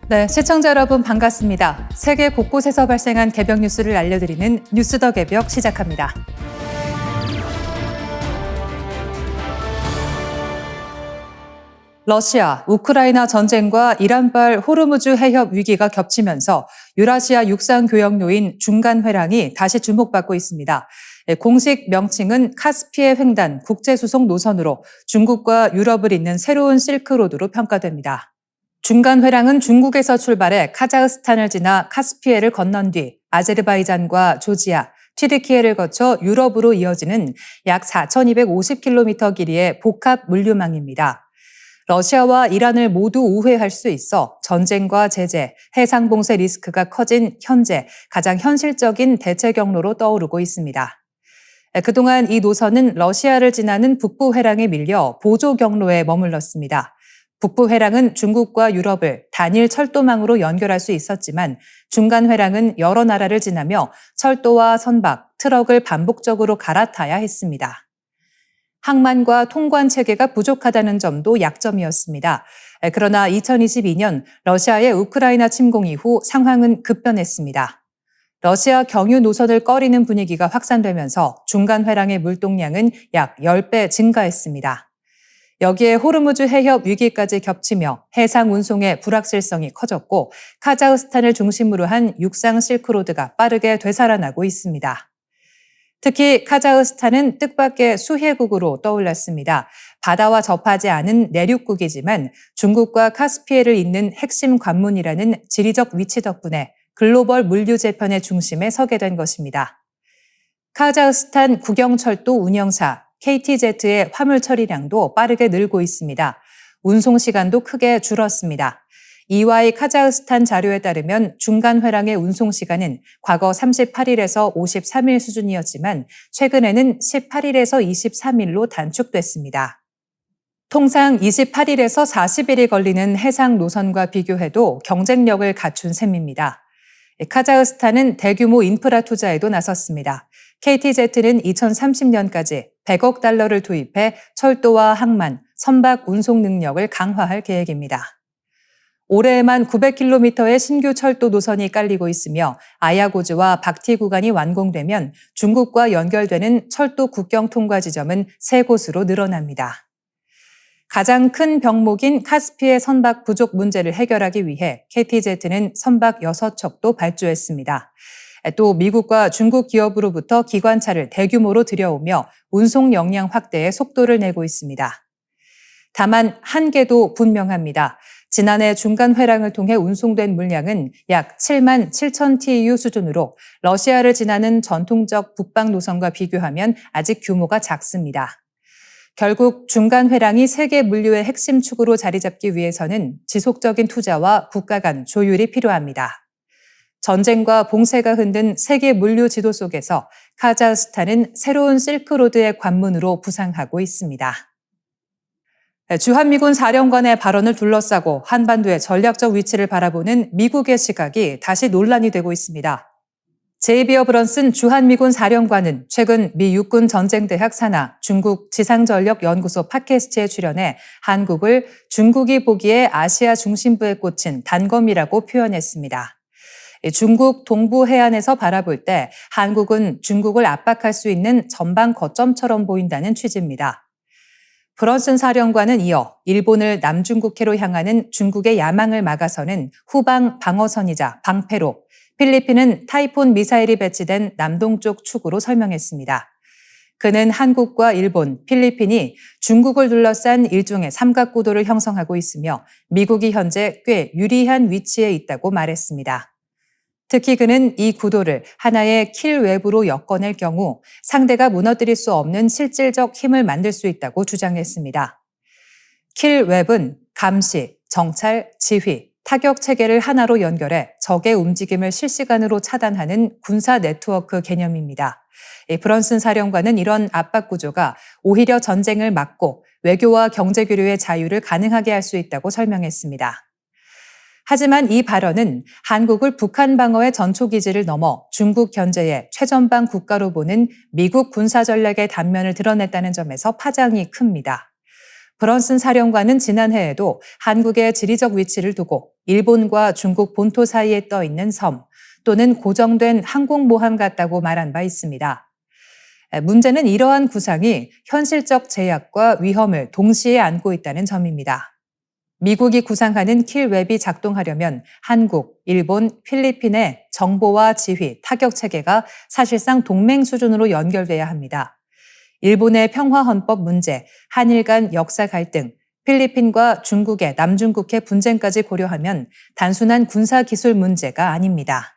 네, 시청자 여러분 반갑습니다. 세계 곳곳에서 발생한 개벽 뉴스를 알려드리는 뉴스 더 개벽 시작합니다. 러시아, 우크라이나 전쟁과 이란발 호르무즈 해협 위기가 겹치면서 유라시아 육상 교역로인 중간회랑이 다시 주목받고 있습니다. 공식 명칭은 카스피해 횡단 국제수송 노선으로 중국과 유럽을 잇는 새로운 실크로드로 평가됩니다. 중간회랑은 중국에서 출발해 카자흐스탄을 지나 카스피해를 건넌 뒤 아제르바이잔과 조지아, 튀르키예를 거쳐 유럽으로 이어지는 약 4,250km 길이의 복합 물류망입니다. 러시아와 이란을 모두 우회할 수 있어 전쟁과 제재, 해상 봉쇄 리스크가 커진 현재 가장 현실적인 대체 경로로 떠오르고 있습니다. 그동안 이 노선은 러시아를 지나는 북부 회랑에 밀려 보조 경로에 머물렀습니다. 북부 회랑은 중국과 유럽을 단일 철도망으로 연결할 수 있었지만 중간 회랑은 여러 나라를 지나며 철도와 선박, 트럭을 반복적으로 갈아타야 했습니다. 항만과 통관 체계가 부족하다는 점도 약점이었습니다. 그러나 2022년 러시아의 우크라이나 침공 이후 상황은 급변했습니다. 러시아 경유 노선을 꺼리는 분위기가 확산되면서 중간 회랑의 물동량은 약 10배 증가했습니다. 여기에 호르무즈 해협 위기까지 겹치며 해상 운송의 불확실성이 커졌고 카자흐스탄을 중심으로 한 육상 실크로드가 빠르게 되살아나고 있습니다. 특히 카자흐스탄은 뜻밖의 수혜국으로 떠올랐습니다. 바다와 접하지 않은 내륙국이지만 중국과 카스피해를 잇는 핵심 관문이라는 지리적 위치 덕분에 글로벌 물류 재편의 중심에 서게 된 것입니다. 카자흐스탄 국영철도 운영사 KTZ의 화물 처리량도 빠르게 늘고 있습니다. 운송 시간도 크게 줄었습니다. 이와이 카자흐스탄 자료에 따르면 중간 회랑의 운송 시간은 과거 38일에서 53일 수준이었지만 최근에는 18일에서 23일로 단축됐습니다. 통상 28일에서 40일이 걸리는 해상 노선과 비교해도 경쟁력을 갖춘 셈입니다. 카자흐스탄은 대규모 인프라 투자에도 나섰습니다. KTZ는 2030년까지 100억 달러를 투입해 철도와 항만, 선박 운송 능력을 강화할 계획입니다. 올해에만 900km의 신규 철도 노선이 깔리고 있으며 아야고즈와 박티 구간이 완공되면 중국과 연결되는 철도 국경 통과 지점은 3곳으로 늘어납니다. 가장 큰 병목인 카스피해 선박 부족 문제를 해결하기 위해 KTZ는 선박 6척도 발주했습니다. 또 미국과 중국 기업으로부터 기관차를 대규모로 들여오며 운송 역량 확대에 속도를 내고 있습니다. 다만 한계도 분명합니다. 지난해 중간 회랑을 통해 운송된 물량은 약 7만 7천 TEU 수준으로 러시아를 지나는 전통적 북방 노선과 비교하면 아직 규모가 작습니다. 결국 중간 회랑이 세계 물류의 핵심 축으로 자리 잡기 위해서는 지속적인 투자와 국가 간 조율이 필요합니다. 전쟁과 봉쇄가 흔든 세계 물류 지도 속에서 카자흐스탄은 새로운 실크로드의 관문으로 부상하고 있습니다. 주한미군 사령관의 발언을 둘러싸고 한반도의 전략적 위치를 바라보는 미국의 시각이 다시 논란이 되고 있습니다. 제이비어 브런슨 주한미군 사령관은 최근 미 육군 전쟁대학 산하 중국 지상전력연구소 팟캐스트에 출연해 한국을 중국이 보기에 아시아 중심부에 꽂힌 단검이라고 표현했습니다. 중국 동부 해안에서 바라볼 때 한국은 중국을 압박할 수 있는 전방 거점처럼 보인다는 취지입니다. 브런슨 사령관은 이어 일본을 남중국해로 향하는 중국의 야망을 막아서는 후방 방어선이자 방패로, 필리핀은 타이푼 미사일이 배치된 남동쪽 축으로 설명했습니다. 그는 한국과 일본, 필리핀이 중국을 둘러싼 일종의 삼각구도를 형성하고 있으며 미국이 현재 꽤 유리한 위치에 있다고 말했습니다. 특히 그는 이 구도를 하나의 킬 웹으로 엮어낼 경우 상대가 무너뜨릴 수 없는 실질적 힘을 만들 수 있다고 주장했습니다. 킬 웹은 감시, 정찰, 지휘, 타격 체계를 하나로 연결해 적의 움직임을 실시간으로 차단하는 군사 네트워크 개념입니다. 브런슨 사령관은 이런 압박 구조가 오히려 전쟁을 막고 외교와 경제 교류의 자유를 가능하게 할 수 있다고 설명했습니다. 하지만 이 발언은 한국을 북한 방어의 전초기지를 넘어 중국 견제의 최전방 국가로 보는 미국 군사 전략의 단면을 드러냈다는 점에서 파장이 큽니다. 브런슨 사령관은 지난해에도 한국의 지리적 위치를 두고 일본과 중국 본토 사이에 떠 있는 섬 또는 고정된 항공모함 같다고 말한 바 있습니다. 문제는 이러한 구상이 현실적 제약과 위험을 동시에 안고 있다는 점입니다. 미국이 구상하는 킬웹이 작동하려면 한국, 일본, 필리핀의 정보와 지휘, 타격 체계가 사실상 동맹 수준으로 연결돼야 합니다. 일본의 평화헌법 문제, 한일 간 역사 갈등, 필리핀과 중국의 남중국해 분쟁까지 고려하면 단순한 군사기술 문제가 아닙니다.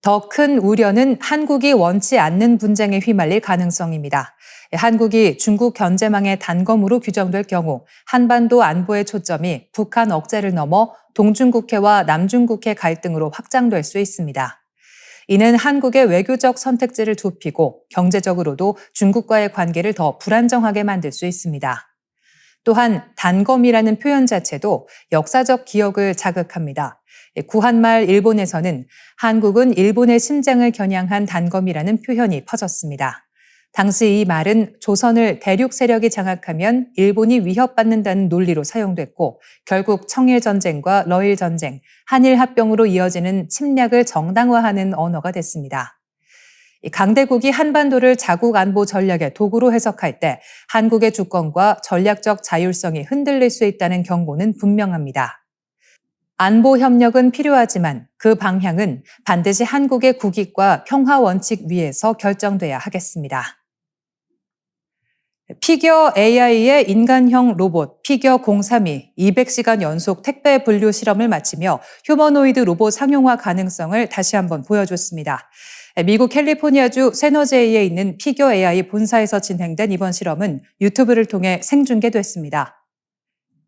더 큰 우려는 한국이 원치 않는 분쟁에 휘말릴 가능성입니다. 한국이 중국 견제망의 단검으로 규정될 경우 한반도 안보의 초점이 북한 억제를 넘어 동중국해와 남중국해 갈등으로 확장될 수 있습니다. 이는 한국의 외교적 선택지를 좁히고 경제적으로도 중국과의 관계를 더 불안정하게 만들 수 있습니다. 또한 단검이라는 표현 자체도 역사적 기억을 자극합니다. 구한말 일본에서는 한국은 일본의 심장을 겨냥한 단검이라는 표현이 퍼졌습니다. 당시 이 말은 조선을 대륙 세력이 장악하면 일본이 위협받는다는 논리로 사용됐고 결국 청일전쟁과 러일전쟁, 한일합병으로 이어지는 침략을 정당화하는 언어가 됐습니다. 강대국이 한반도를 자국 안보 전략의 도구로 해석할 때 한국의 주권과 전략적 자율성이 흔들릴 수 있다는 경고는 분명합니다. 안보 협력은 필요하지만 그 방향은 반드시 한국의 국익과 평화 원칙 위에서 결정돼야 하겠습니다. 피겨 AI의 인간형 로봇 피겨 032 200시간 연속 택배 분류 실험을 마치며 휴머노이드 로봇 상용화 가능성을 다시 한번 보여줬습니다. 미국 캘리포니아주 세너제이에 있는 피겨 AI 본사에서 진행된 이번 실험은 유튜브를 통해 생중계됐습니다.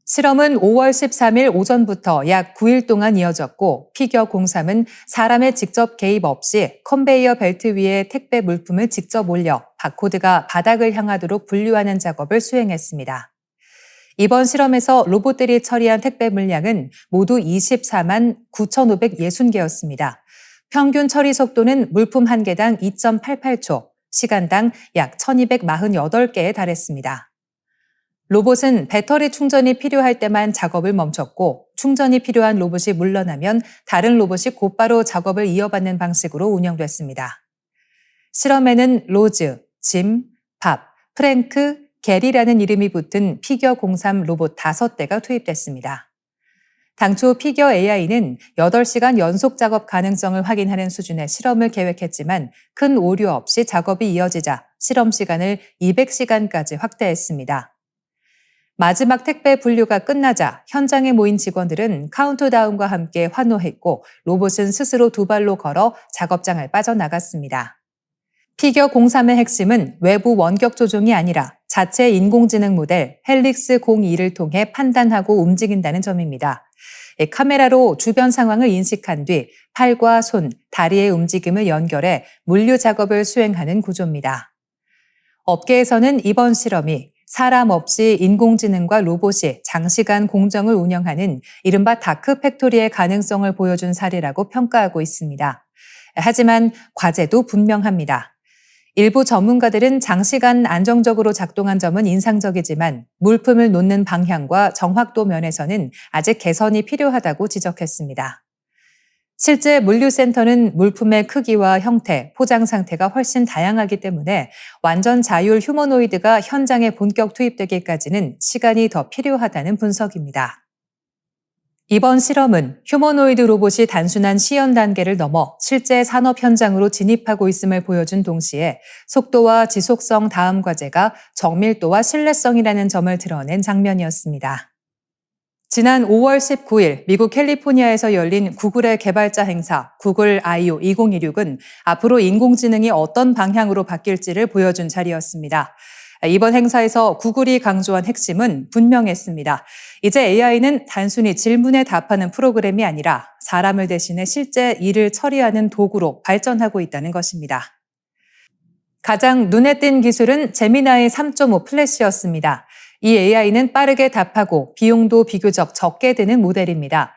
실험은 5월 13일 오전부터 약 9일 동안 이어졌고 피겨 03은 사람의 직접 개입 없이 컨베이어 벨트 위에 택배 물품을 직접 올려 바코드가 바닥을 향하도록 분류하는 작업을 수행했습니다. 이번 실험에서 로봇들이 처리한 택배 물량은 모두 24만 9,560개였습니다. 평균 처리 속도는 물품 한 개당 2.88초, 시간당 약 1,248개에 달했습니다. 로봇은 배터리 충전이 필요할 때만 작업을 멈췄고 충전이 필요한 로봇이 물러나면 다른 로봇이 곧바로 작업을 이어받는 방식으로 운영됐습니다. 실험에는 로즈, 짐, 밥, 프랭크, 게리라는 이름이 붙은 피겨 03 로봇 5대가 투입됐습니다. 당초 피겨 AI는 8시간 연속 작업 가능성을 확인하는 수준의 실험을 계획했지만 큰 오류 없이 작업이 이어지자 실험 시간을 200시간까지 확대했습니다. 마지막 택배 분류가 끝나자 현장에 모인 직원들은 카운트다운과 함께 환호했고 로봇은 스스로 2발로 걸어 작업장을 빠져나갔습니다. 피겨 03의 핵심은 외부 원격 조종이 아니라 자체 인공지능 모델 헬릭스 02를 통해 판단하고 움직인다는 점입니다. 카메라로 주변 상황을 인식한 뒤 팔과 손, 다리의 움직임을 연결해 물류 작업을 수행하는 구조입니다. 업계에서는 이번 실험이 사람 없이 인공지능과 로봇이 장시간 공정을 운영하는 이른바 다크 팩토리의 가능성을 보여준 사례라고 평가하고 있습니다. 하지만 과제도 분명합니다. 일부 전문가들은 장시간 안정적으로 작동한 점은 인상적이지만 물품을 놓는 방향과 정확도 면에서는 아직 개선이 필요하다고 지적했습니다. 실제 물류센터는 물품의 크기와 형태, 포장 상태가 훨씬 다양하기 때문에 완전 자율 휴머노이드가 현장에 본격 투입되기까지는 시간이 더 필요하다는 분석입니다. 이번 실험은 휴머노이드 로봇이 단순한 시연 단계를 넘어 실제 산업 현장으로 진입하고 있음을 보여준 동시에 속도와 지속성 다음 과제가 정밀도와 신뢰성이라는 점을 드러낸 장면이었습니다. 지난 5월 19일 미국 캘리포니아에서 열린 구글의 개발자 행사 구글 I/O 2016은 앞으로 인공지능이 어떤 방향으로 바뀔지를 보여준 자리였습니다. 이번 행사에서 구글이 강조한 핵심은 분명했습니다. 이제 AI는 단순히 질문에 답하는 프로그램이 아니라 사람을 대신해 실제 일을 처리하는 도구로 발전하고 있다는 것입니다. 가장 눈에 띈 기술은 제미나이 3.5 플래시였습니다. 이 AI는 빠르게 답하고 비용도 비교적 적게 드는 모델입니다.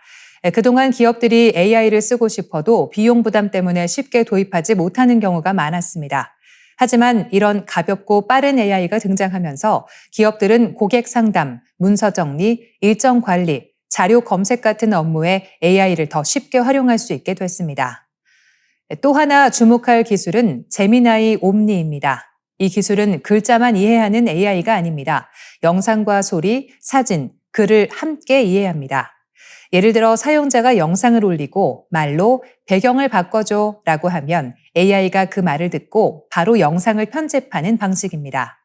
그동안 기업들이 AI를 쓰고 싶어도 비용 부담 때문에 쉽게 도입하지 못하는 경우가 많았습니다. 하지만 이런 가볍고 빠른 AI가 등장하면서 기업들은 고객 상담, 문서 정리, 일정 관리, 자료 검색 같은 업무에 AI를 더 쉽게 활용할 수 있게 됐습니다. 또 하나 주목할 기술은 제미나이 옴니입니다. 이 기술은 글자만 이해하는 AI가 아닙니다. 영상과 소리, 사진, 글을 함께 이해합니다. 예를 들어 사용자가 영상을 올리고 말로 배경을 바꿔줘 라고 하면 AI가 그 말을 듣고 바로 영상을 편집하는 방식입니다.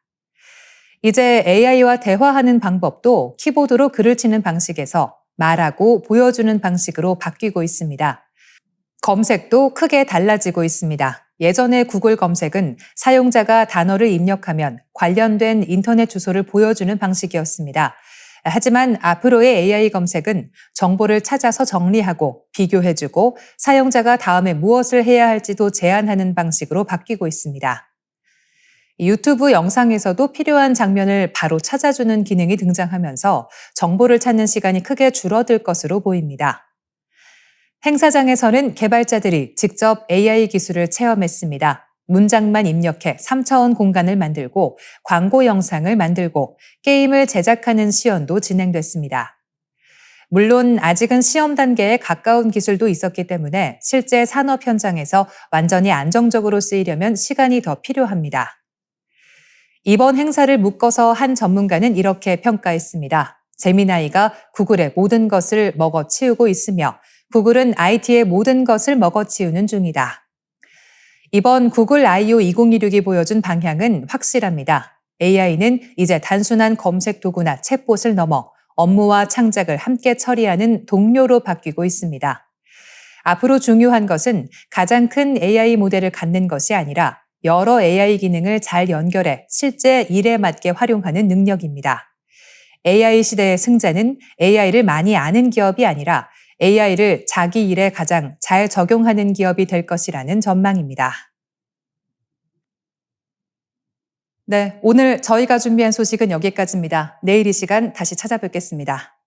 이제 AI와 대화하는 방법도 키보드로 글을 치는 방식에서 말하고 보여주는 방식으로 바뀌고 있습니다. 검색도 크게 달라지고 있습니다. 예전의 구글 검색은 사용자가 단어를 입력하면 관련된 인터넷 주소를 보여주는 방식이었습니다. 하지만 앞으로의 AI 검색은 정보를 찾아서 정리하고 비교해주고 사용자가 다음에 무엇을 해야 할지도 제안하는 방식으로 바뀌고 있습니다. 유튜브 영상에서도 필요한 장면을 바로 찾아주는 기능이 등장하면서 정보를 찾는 시간이 크게 줄어들 것으로 보입니다. 행사장에서는 개발자들이 직접 AI 기술을 체험했습니다. 문장만 입력해 3차원 공간을 만들고 광고 영상을 만들고 게임을 제작하는 시연도 진행됐습니다. 물론 아직은 시험 단계에 가까운 기술도 있었기 때문에 실제 산업 현장에서 완전히 안정적으로 쓰이려면 시간이 더 필요합니다. 이번 행사를 묶어서 한 전문가는 이렇게 평가했습니다. 제미나이가 구글의 모든 것을 먹어치우고 있으며 구글은 IT의 모든 것을 먹어치우는 중이다. 이번 구글 I/O 2016이 보여준 방향은 확실합니다. AI는 이제 단순한 검색 도구나 챗봇을 넘어 업무와 창작을 함께 처리하는 동료로 바뀌고 있습니다. 앞으로 중요한 것은 가장 큰 AI 모델을 갖는 것이 아니라 여러 AI 기능을 잘 연결해 실제 일에 맞게 활용하는 능력입니다. AI 시대의 승자는 AI를 많이 아는 기업이 아니라 AI를 자기 일에 가장 잘 적용하는 기업이 될 것이라는 전망입니다. 네, 오늘 저희가 준비한 소식은 여기까지입니다. 내일 이 시간 다시 찾아뵙겠습니다.